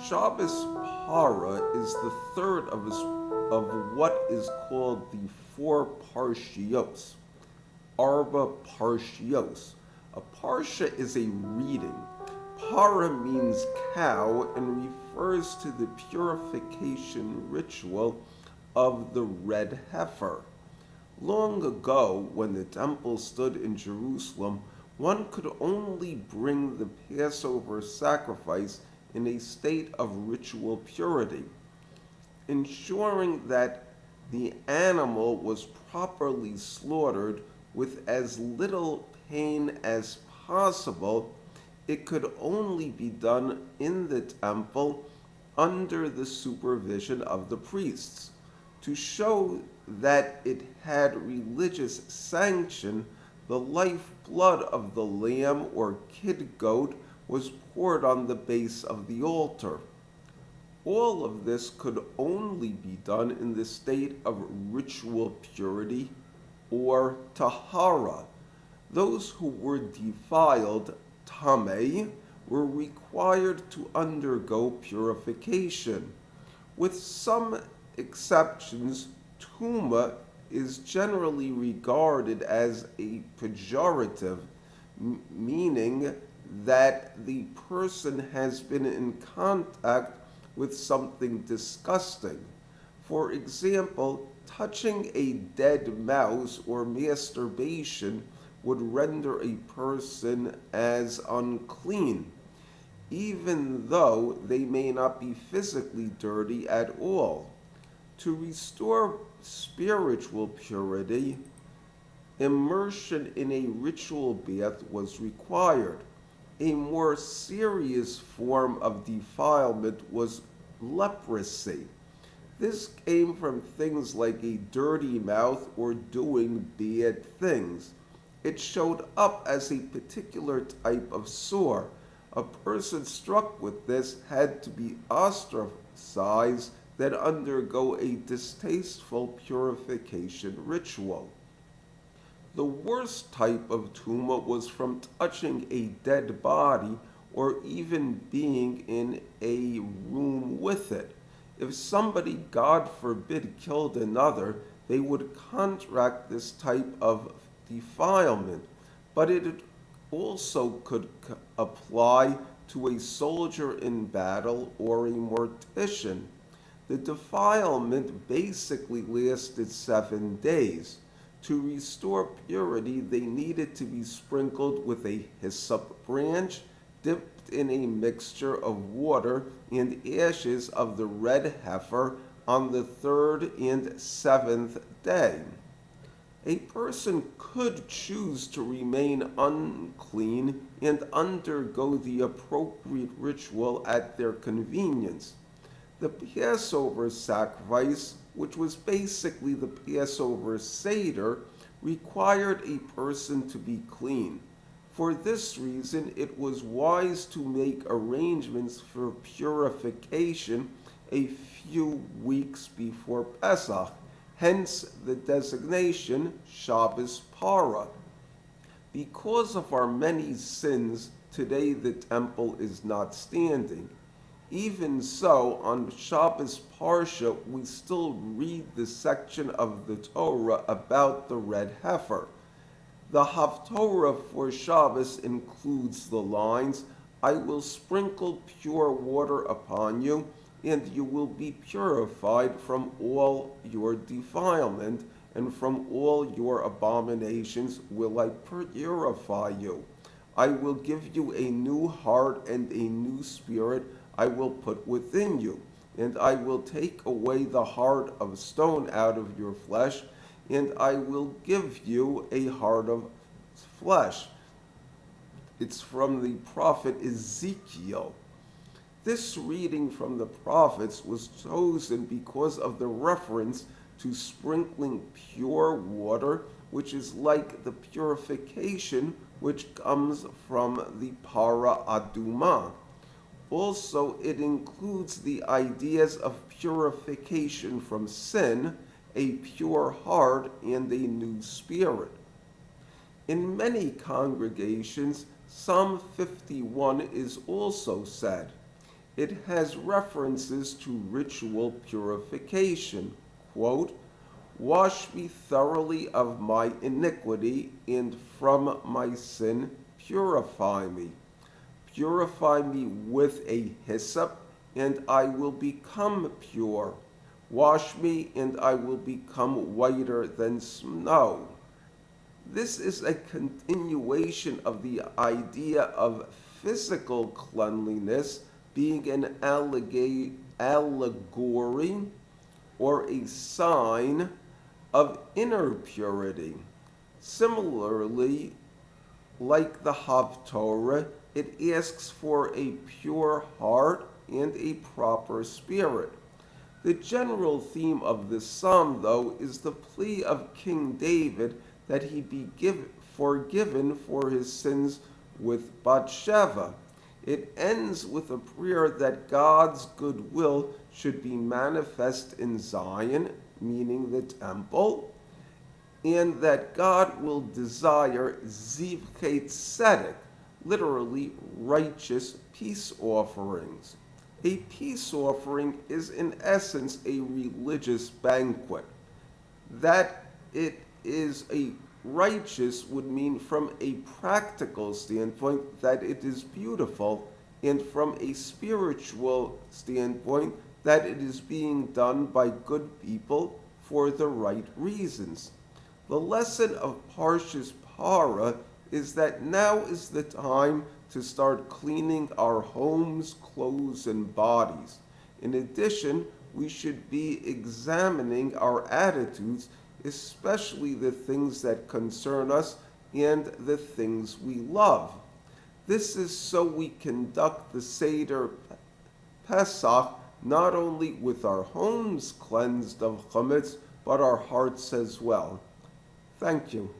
Shabbos Parah is the third of what is called the four Parshios, Arba Parshios. A Parsha is a reading. Para means cow and refers to the purification ritual of the red heifer. Long ago, when the temple stood in Jerusalem, one could only bring the Passover sacrifice in a state of ritual purity, ensuring that the animal was properly slaughtered with as little pain as possible. It could only be done in the temple under the supervision of the priests. To show that it had religious sanction, the lifeblood of the lamb or kid goat was poured on the base of the altar. All of this could only be done in the state of ritual purity or tahara. Those who were defiled, tameh, were required to undergo purification. With some exceptions, tuma is generally regarded as a pejorative, meaning that the person has been in contact with something disgusting. For example, touching a dead mouse or masturbation would render a person as unclean, even though they may not be physically dirty at all. To restore spiritual purity, immersion in a ritual bath was required. A more serious form of defilement was leprosy. This came from things like a dirty mouth or doing bad things. It showed up as a particular type of sore. A person struck with this had to be ostracized, then undergo a distasteful purification ritual. The worst type of tuma was from touching a dead body or even being in a room with it. If somebody, God forbid, killed another, they would contract this type of defilement, but it also could apply to a soldier in battle or a mortician. The defilement basically lasted 7 days. To restore purity, they needed to be sprinkled with a hyssop branch, dipped in a mixture of water and ashes of the red heifer on the third and seventh day. A person could choose to remain unclean and undergo the appropriate ritual at their convenience. The Passover sacrifice, which was basically the Passover Seder, required a person to be clean. For this reason, it was wise to make arrangements for purification a few weeks before Pesach, hence the designation Shabbos Parah. Because of our many sins, today the temple is not standing. Even so, on Shabbos Parsha, we still read the section of the Torah about the red heifer. The Haftorah for Shabbos includes the lines, I will sprinkle pure water upon you, and you will be purified from all your defilement, and from all your abominations will I purify you. I will give you a new heart and a new spirit I will put within you, and I will take away the heart of stone out of your flesh, and I will give you a heart of flesh. It's from the prophet Ezekiel. This reading from the prophets was chosen because of the reference to sprinkling pure water, which is like the purification which comes from the Parah Adumah. Also, it includes the ideas of purification from sin, a pure heart, and a new spirit. In many congregations, Psalm 51 is also said. It has references to ritual purification. Quote, "Wash me thoroughly of my iniquity, and from my sin purify me. Purify me with a hyssop, and I will become pure. Wash me, and I will become whiter than snow." This is a continuation of the idea of physical cleanliness being an allegory or a sign of inner purity. Similarly, like the Haftorah, it asks for a pure heart and a proper spirit. The general theme of this psalm, though, is the plea of King David that he be forgiven for his sins with Bathsheba. It ends with a prayer that God's goodwill should be manifest in Zion, meaning the temple, and that God will desire zivchei tzedek, literally righteous peace offerings. A peace offering is in essence a religious banquet. That it is a righteous would mean from a practical standpoint that it is beautiful, and from a spiritual standpoint that it is being done by good people for the right reasons. The lesson of Parshas Parah is that now is the time to start cleaning our homes, clothes, and bodies. In addition, we should be examining our attitudes, especially the things that concern us and the things we love. This is so we conduct the Seder Pesach not only with our homes cleansed of chametz, but our hearts as well. Thank you.